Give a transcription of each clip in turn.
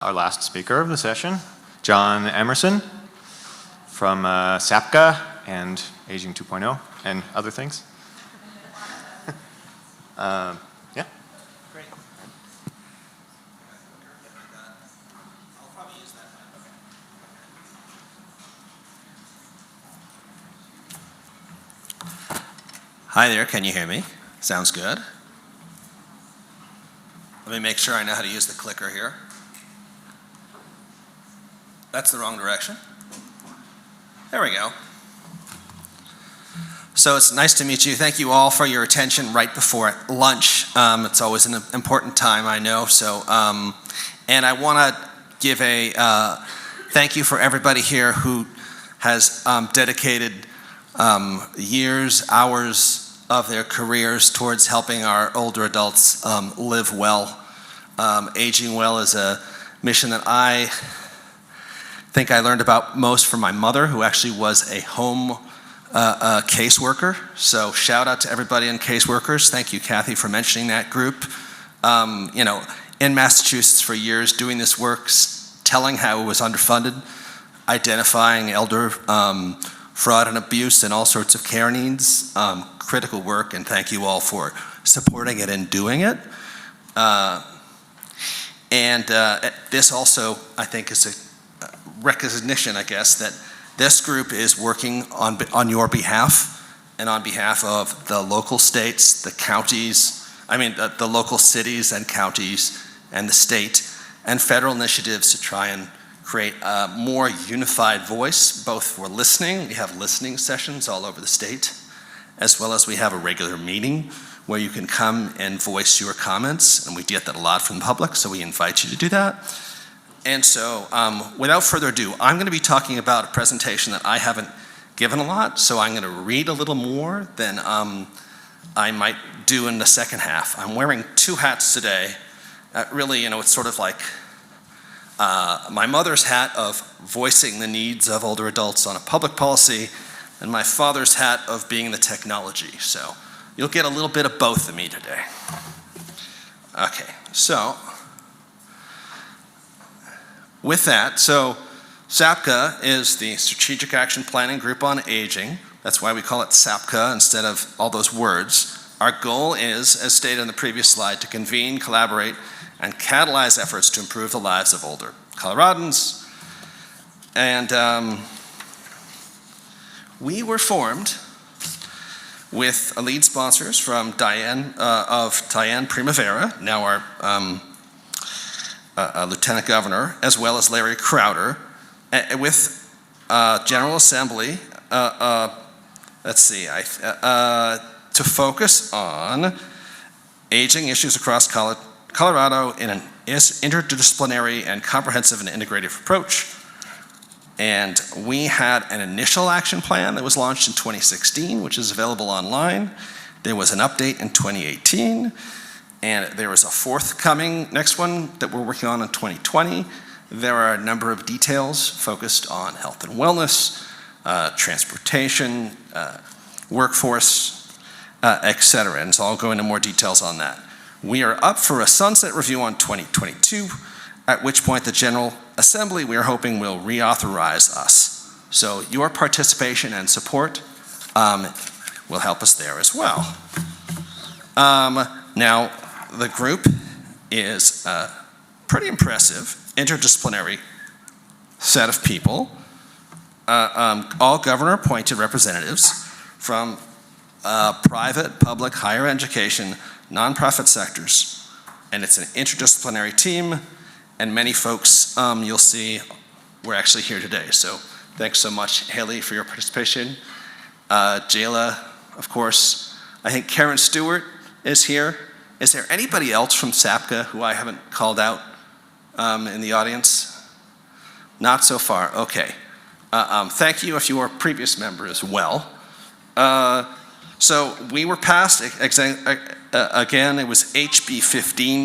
Our last speaker of the session, John Emerson from SAPCA and Aging 2.0 and other things. Yeah. Great. Hi there, can you hear me? Sounds good. Let me make sure I know how to use the clicker here. That's the wrong direction. There we go. So it's nice to meet you. Thank you all for your attention right before lunch. It's always an important time, I know. So, and I want to give a thank you for everybody here who has dedicated years, hours of their careers towards helping our older adults live well. Aging well is a mission that I think I learned about most from my mother, who actually was a home caseworker. So shout out to everybody in caseworkers. Thank you, Kathy, for mentioning that group. You know, in Massachusetts for years doing this work, telling how it was underfunded, identifying elder fraud and abuse and all sorts of care needs, critical work, and thank you all for supporting it and doing it. This also, I think, is a recognition, I guess, that this group is working on your behalf and on behalf of the local states, the counties, the local cities and counties and the state, and federal initiatives to try and create a more unified voice, both for listening. We have listening sessions all over the state, as well as we have a regular meeting where you can come and voice your comments, and we get that a lot from the public, so we invite you to do that. And so, without further ado, I'm going to be talking about a presentation that I haven't given a lot, so I'm going to read a little more than I might do in the second half. I'm wearing two hats today. Really, you know, it's sort of like my mother's hat of voicing the needs of older adults on a public policy, and my father's hat of being the technology. So you'll get a little bit of both of me today. Okay, so with that, so SAPCA is the Strategic Action Planning Group on Aging. That's why we call it SAPCA instead of all those words. Our goal is, as stated in the previous slide, to convene, collaborate, and catalyze efforts to improve the lives of older Coloradans. And we were formed with lead sponsors from Diane Primavera, now our Lieutenant Governor, as well as Larry Crowder, with General Assembly, to focus on aging issues across Colorado in an interdisciplinary and comprehensive and integrative approach. And we had an initial action plan that was launched in 2016, which is available online. There was an update in 2018. And there is a forthcoming next one that we're working on in 2020. There are a number of details focused on health and wellness, transportation, workforce, etc. And so I'll go into more details on that. We are up for a sunset review on 2022, at which point the General Assembly, we are hoping, will reauthorize us. So your participation and support will help us there as well. Now, the group is a pretty impressive interdisciplinary set of people, all governor-appointed representatives from private, public, higher education, nonprofit sectors. And it's an interdisciplinary team, and many folks you'll see were actually here today. So thanks so much, Haley, for your participation. Jayla, of course. I think Karen Stewart is here. Is there anybody else from SAPCA who I haven't called out in the audience? Not so far, okay. Thank you if you are a previous member as well. So we were passed, again, it was HB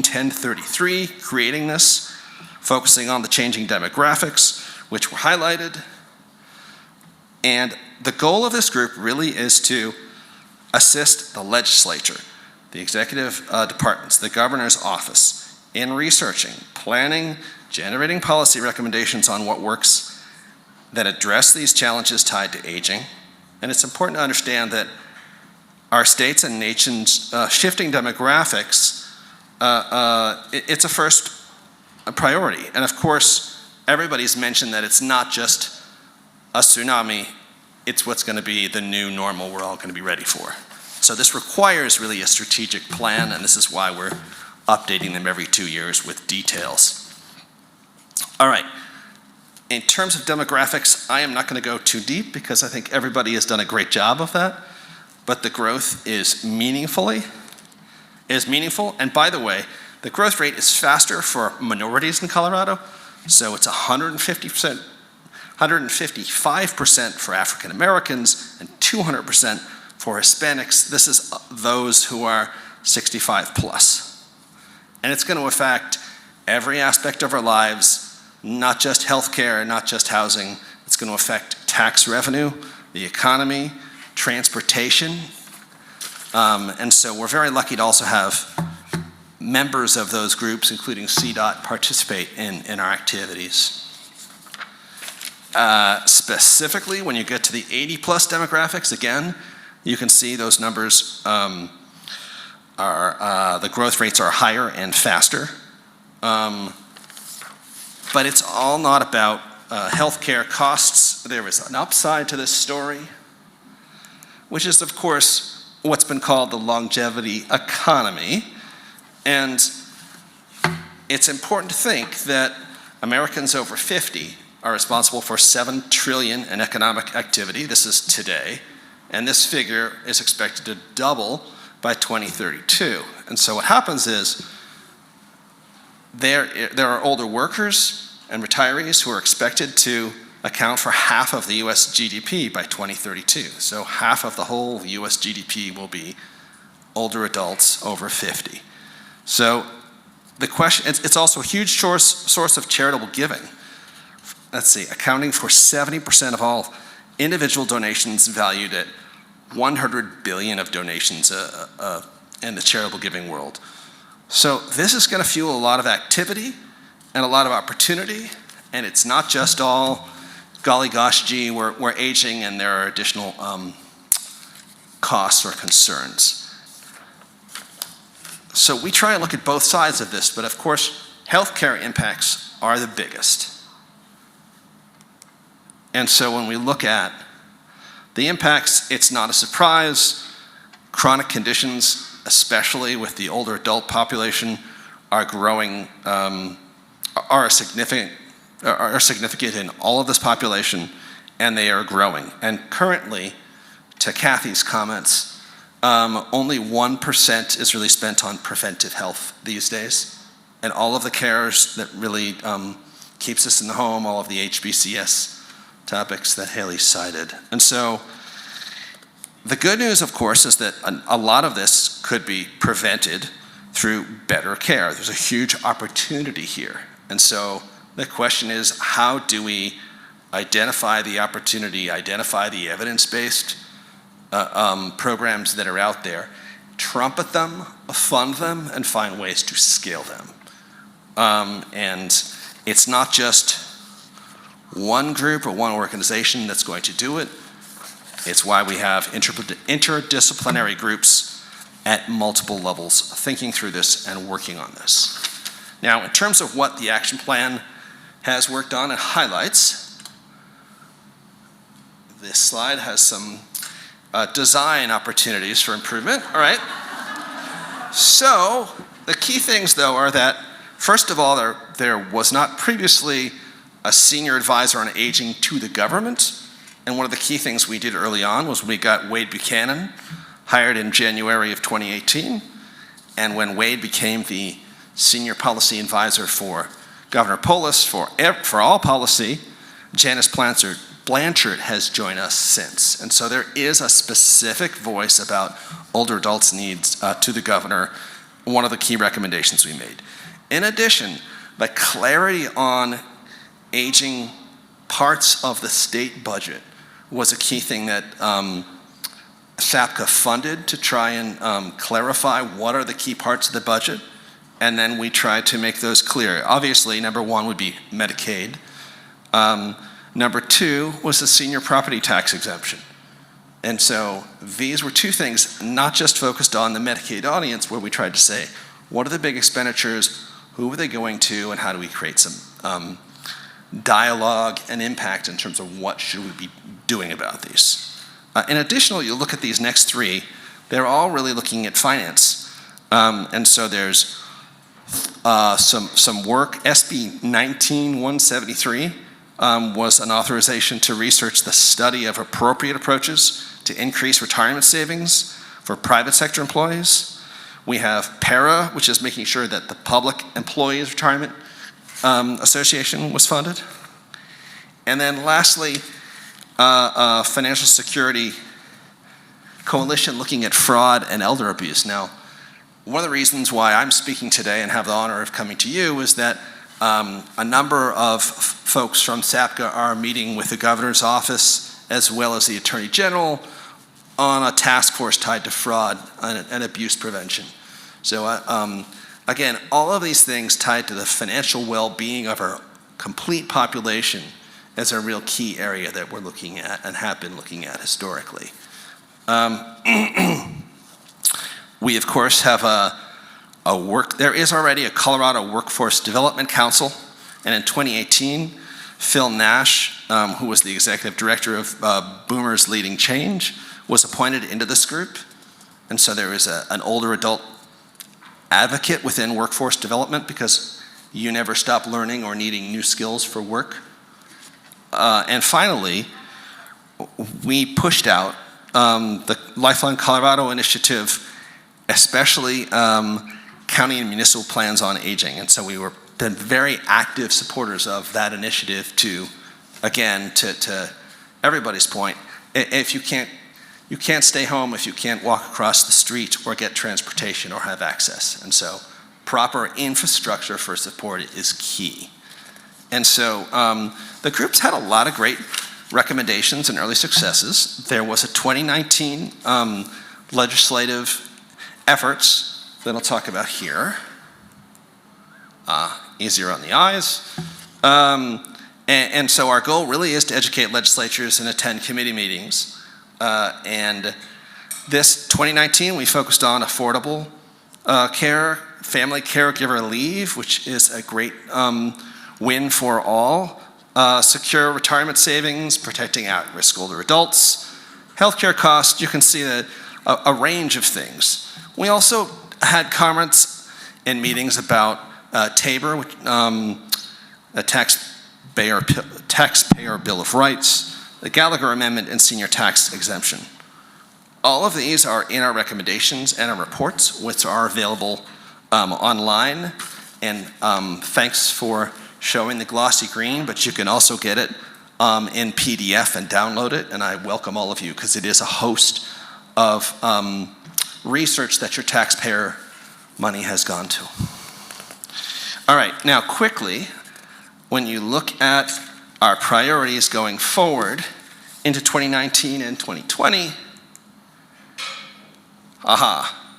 15-1033, creating this, focusing on the changing demographics, which were highlighted. And the goal of this group really is to assist the legislature, the executive departments, the governor's office, in researching, planning, generating policy recommendations on what works that address these challenges tied to aging. And it's important to understand that our states and nations' shifting demographics, it's a first priority. And of course, everybody's mentioned that it's not just a tsunami, it's what's going to be the new normal we're all going to be ready for. So this requires really a strategic plan, and this is why we're updating them every 2 years with details. All right, in terms of demographics, I am not going to go too deep because I think everybody has done a great job of that, but the growth is meaningful. And by the way, the growth rate is faster for minorities in Colorado, so it's 150%, 155% for African Americans and 200% for Hispanics. This is those who are 65 plus. And it's going to affect every aspect of our lives, not just healthcare, not just housing. It's going to affect tax revenue, the economy, transportation. And so we're very lucky to also have members of those groups, including CDOT, participate in our activities. Specifically, when you get to the 80 plus demographics, again, you can see those numbers the growth rates are higher and faster. But it's all not about healthcare costs. There is an upside to this story, which is, of course, what's been called the longevity economy. And it's important to think that Americans over 50 are responsible for $7 trillion in economic activity. This is today. And this figure is expected to double by 2032. And so what happens is there are older workers and retirees who are expected to account for half of the US GDP by 2032. So half of the whole US GDP will be older adults over 50. So the question, it's also a huge source of charitable giving. Let's see, accounting for 70% of all individual donations valued at 100 billion of donations in the charitable giving world. So this is going to fuel a lot of activity and a lot of opportunity, and it's not just all golly gosh gee, we're aging and there are additional costs or concerns. So we try and look at both sides of this, but of course healthcare impacts are the biggest. And so when we look at the impacts, it's not a surprise. Chronic conditions, especially with the older adult population, are growing, are significant in all of this population, and they are growing. And currently, to Kathy's comments, only 1% is really spent on preventive health these days. And all of the cares that really keeps us in the home, all of the HBCS topics that Haley cited. And so the good news, of course, is that a lot of this could be prevented through better care. There's a huge opportunity here. And so the question is, how do we identify the opportunity, identify the evidence-based programs that are out there, trumpet them, fund them, and find ways to scale them. And it's not just one group or one organization that's going to do it. It's why we have interdisciplinary groups at multiple levels thinking through this and working on this. Now, in terms of what the action plan has worked on and highlights, this slide has some design opportunities for improvement, all right? So, the key things though are that, first of all, there was not previously a senior advisor on aging to the government. And one of the key things we did early on was we got Wade Buchanan hired in January of 2018. And when Wade became the senior policy advisor for Governor Polis for all policy, Janice Blanchard has joined us since. And so there is a specific voice about older adults' needs to the governor, one of the key recommendations we made. In addition, the clarity on aging parts of the state budget was a key thing that SAPCA funded to try and clarify what are the key parts of the budget. and then we try to make those clear. Obviously, number one would be Medicaid. Number two was the senior property tax exemption. And so these were two things not just focused on the Medicaid audience, where we tried to say, what are the big expenditures, who are they going to, and how do we create some dialogue and impact in terms of what should we be doing about these. In addition, you look at these next three, they're all really looking at finance. And so there's some work. SB 19173 was an authorization to research the study of appropriate approaches to increase retirement savings for private sector employees. We have PARA, which is making sure that the Public Employees Retirement Association was funded. And then lastly, Financial Security Coalition looking at fraud and elder abuse. Now, one of the reasons why I'm speaking today and have the honor of coming to you is that a number of folks from SAPCA are meeting with the governor's office as well as the Attorney General on a task force tied to fraud and abuse prevention. So again, all of these things tied to the financial well-being of our complete population is a real key area that we're looking at and have been looking at historically. We of course have there is already a Colorado Workforce Development Council, and in 2018, Phil Nash, who was the executive director of Boomers Leading Change, was appointed into this group. And so there is an older adult advocate within workforce development, because you never stop learning or needing new skills for work. And finally, we pushed out the Lifeline Colorado initiative, especially county and municipal plans on aging. And so we were been very active supporters of that initiative to, again, to everybody's point, if you can't stay home if you can't walk across the street or get transportation or have access. And so proper infrastructure for support is key. And so the groups had a lot of great recommendations and early successes. There was a 2019 legislative efforts that I'll talk about here. Easier on the eyes. And so our goal really is to educate legislatures and attend committee meetings. And this 2019, we focused on affordable care, family caregiver leave, which is a great win for all, secure retirement savings, protecting at-risk older adults, healthcare costs. You can see a range of things. We also had comments and meetings about TABOR, a taxpayer Bill of Rights, the Gallagher Amendment, and senior tax exemption. All of these are in our recommendations and our reports, which are available online. And thanks for showing the glossy green, but you can also get it in PDF and download it. And I welcome all of you, because it is a host of research that your taxpayer money has gone to. All right, now quickly, when you look at our priorities going forward into 2019 and 2020,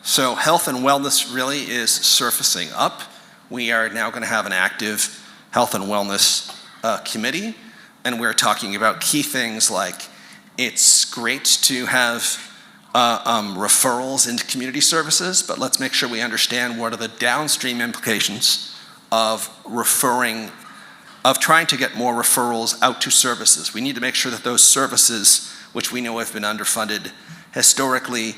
so health and wellness really is surfacing up. We are now going to have an active health and wellness committee, and we're talking about key things like it's great to have referrals into community services, but let's make sure we understand what are the downstream implications of trying to get more referrals out to services. We need to make sure that those services, which we know have been underfunded historically,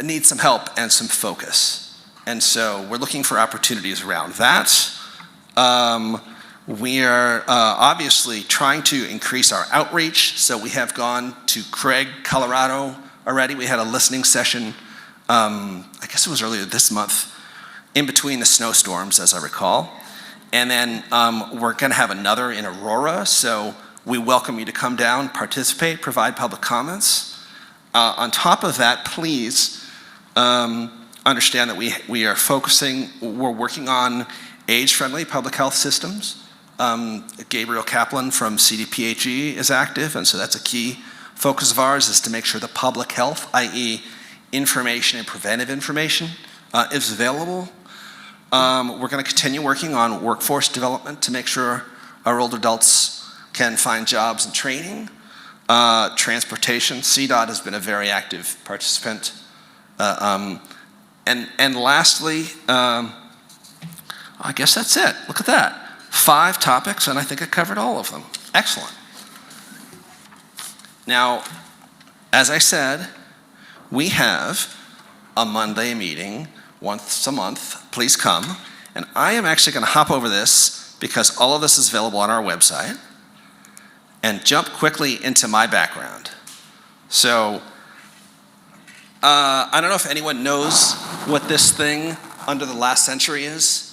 need some help and some focus. And so we're looking for opportunities around that. We are obviously trying to increase our outreach. So we have gone to Craig, Colorado already. We had a listening session, I guess it was earlier this month, in between the snowstorms, as I recall. And then we're going to have another in Aurora, so we welcome you to come down, participate, provide public comments. On top of that, please understand that we're working on age-friendly public health systems. Gabriel Kaplan from CDPHE is active, and so that's a key focus of ours, is to make sure the public health, i.e. information and preventive information, is available. We're going to continue working on workforce development to make sure our older adults can find jobs and training. Transportation, CDOT has been a very active participant. And lastly, I guess that's it. Look at that. 5 topics, and I think I covered all of them. Excellent. Now, as I said, we have a Monday meeting once a month. Please come. And I am actually going to hop over this because all of this is available on our website and jump quickly into my background. So, I don't know if anyone knows what this thing under the last century is.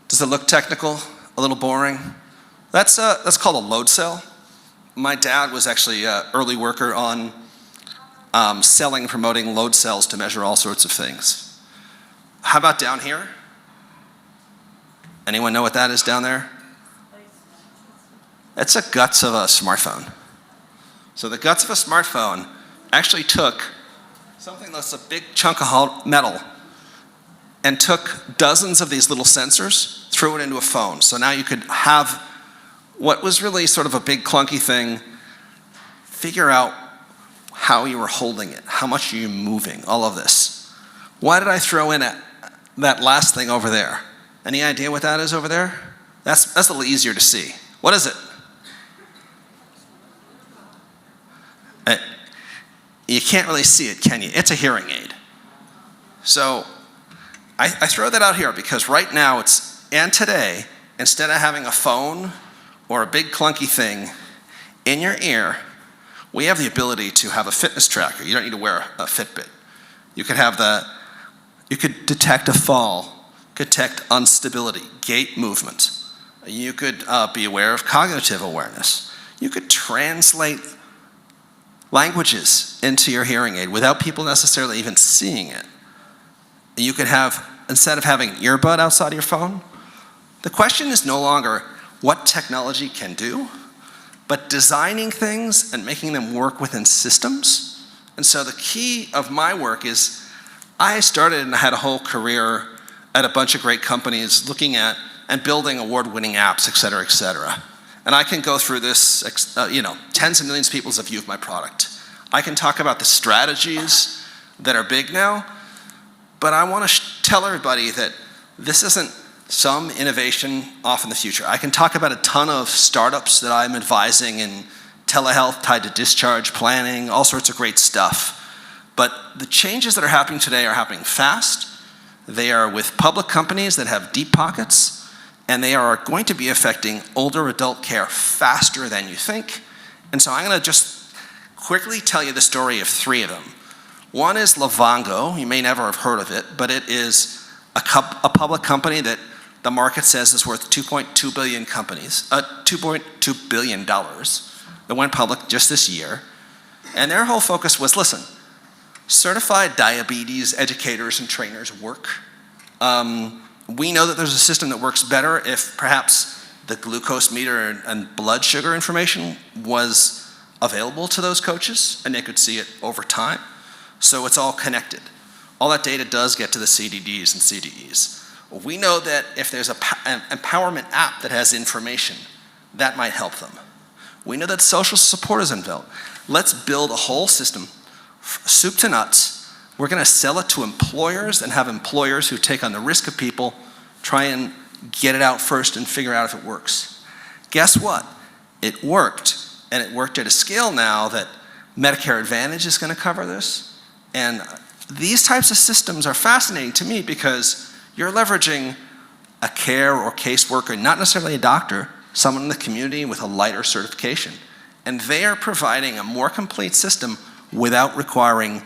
Does it look technical? A little boring? That's called a load cell. My dad was actually an early worker on selling and promoting load cells to measure all sorts of things. How about down here? Anyone know what that is down there? It's the guts of a smartphone. So the guts of a smartphone actually took something that's a big chunk of metal and took dozens of these little sensors, threw it into a phone. So now you could have what was really sort of a big clunky thing, figure out how you were holding it, how much are you moving, all of this. Why did I throw in that last thing over there? Any idea what that is over there? That's a little easier to see. What is it? You can't really see it, can you? It's a hearing aid. So I throw that out here because right now and today, instead of having a phone or a big clunky thing in your ear, we have the ability to have a fitness tracker. You don't need to wear a Fitbit. You could detect a fall, detect instability, gait movement. You could be aware of cognitive awareness. You could translate languages into your hearing aid without people necessarily even seeing it. You could have, instead of having earbud outside your phone, the question is no longer what technology can do, but designing things and making them work within systems. And so the key of my work is I started and had a whole career at a bunch of great companies looking at and building award-winning apps, et cetera, et cetera. And I can go through this, tens of millions of people have viewed my product. I can talk about the strategies that are big now, but I want to tell everybody that this isn't some innovation off in the future. I can talk about a ton of startups that I'm advising in telehealth tied to discharge planning, all sorts of great stuff. But the changes that are happening today are happening fast. They are with public companies that have deep pockets, and they are going to be affecting older adult care faster than you think. And so I'm going to just quickly tell you the story of 3 of them. One is Livongo. You may never have heard of it, but it is a public company that the market says is worth $2.2 billion $2.2 billion that went public just this year. And their whole focus was, listen, certified diabetes educators and trainers work. We know that there's a system that works better if perhaps the glucose meter and blood sugar information was available to those coaches and they could see it over time. So it's all connected. All that data does get to the CDDs and CDEs. We know that if there's an empowerment app that has information, that might help them. We know that social support is involved. Let's build a whole system, soup to nuts. We're going to sell it to employers and have employers who take on the risk of people, try and get it out first and figure out if it works. Guess what? It worked, and it worked at a scale now that Medicare Advantage is going to cover this. And these types of systems are fascinating to me because you're leveraging a care or caseworker, not necessarily a doctor, someone in the community with a lighter certification. And they are providing a more complete system without requiring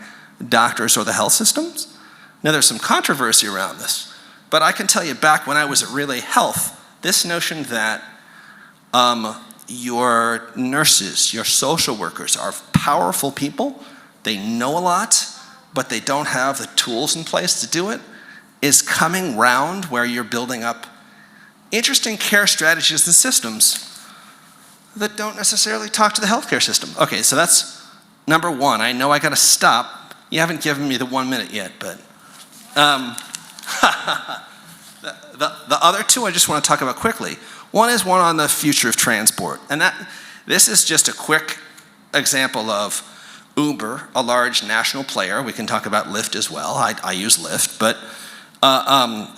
doctors or the health systems. Now there's some controversy around this, but I can tell you back when I was at Relay Health, this notion that your nurses, your social workers are powerful people, they know a lot, but they don't have the tools in place to do it, is coming round where you're building up interesting care strategies and systems that don't necessarily talk to the healthcare system. Okay, so that's number 1. I know I gotta stop. You haven't given me the 1 minute yet, but The other two I just want to talk about quickly. One is one on the future of transport. And this is just a quick example of Uber, a large national player. We can talk about Lyft as well. I use Lyft, but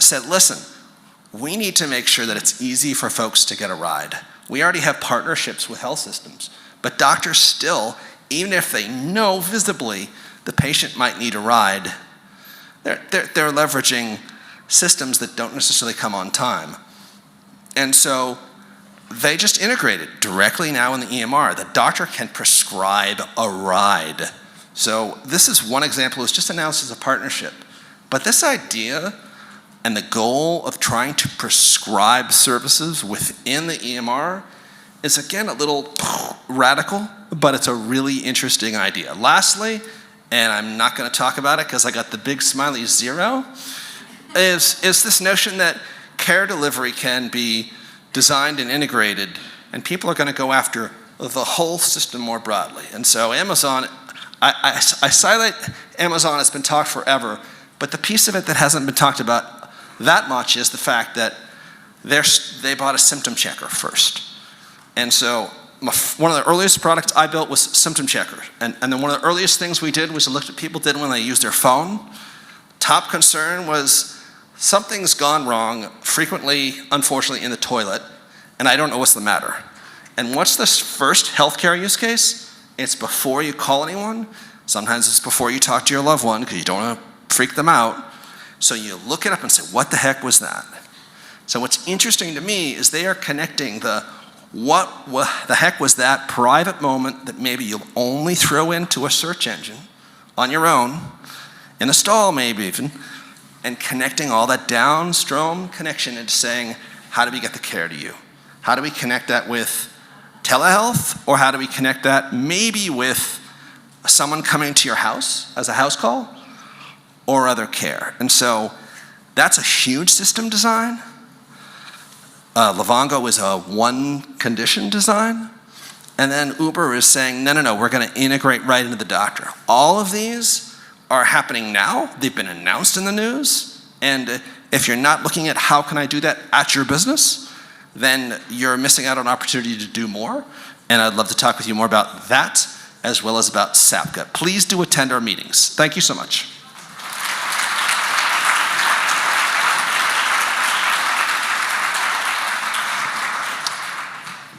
said, listen, we need to make sure that it's easy for folks to get a ride. We already have partnerships with health systems, but doctors still, even if they know visibly the patient might need a ride, they're leveraging systems that don't necessarily come on time. And so they just integrate it directly now in the EMR. The doctor can prescribe a ride. So this is one example. It's just announced as a partnership. But this idea and the goal of trying to prescribe services within the EMR is, again, a little radical, but it's a really interesting idea. Lastly, and I'm not going to talk about it because I got the big smiley 0, is this notion that care delivery can be designed and integrated, and people are going to go after the whole system more broadly. And so Amazon, I cite Amazon, it's been talked forever, but the piece of it that hasn't been talked about that much is the fact that they bought a symptom checker first. And so one of the earliest products I built was symptom checker. And then one of the earliest things we did was to look at what people did when they used their phone. Top concern was something's gone wrong, frequently, unfortunately, in the toilet, and I don't know what's the matter. And what's this first healthcare use case? It's before you call anyone. Sometimes it's before you talk to your loved one because you don't want to freak them out. So you look it up and say, what the heck was that? So what's interesting to me is they are connecting what the heck was that private moment that maybe you'll only throw into a search engine on your own, in a stall maybe even, and connecting all that downstream connection into saying, how do we get the care to you? How do we connect that with telehealth? Or how do we connect that maybe with someone coming to your house as a house call or other care? And so that's a huge system design. Livongo is a one condition design. And then Uber is saying, no, we're going to integrate right into the doctor. All of these are happening now. They've been announced in the news. And if you're not looking at how can I do that at your business, then you're missing out on an opportunity to do more. And I'd love to talk with you more about that as well as about SAPCA. Please do attend our meetings. Thank you so much.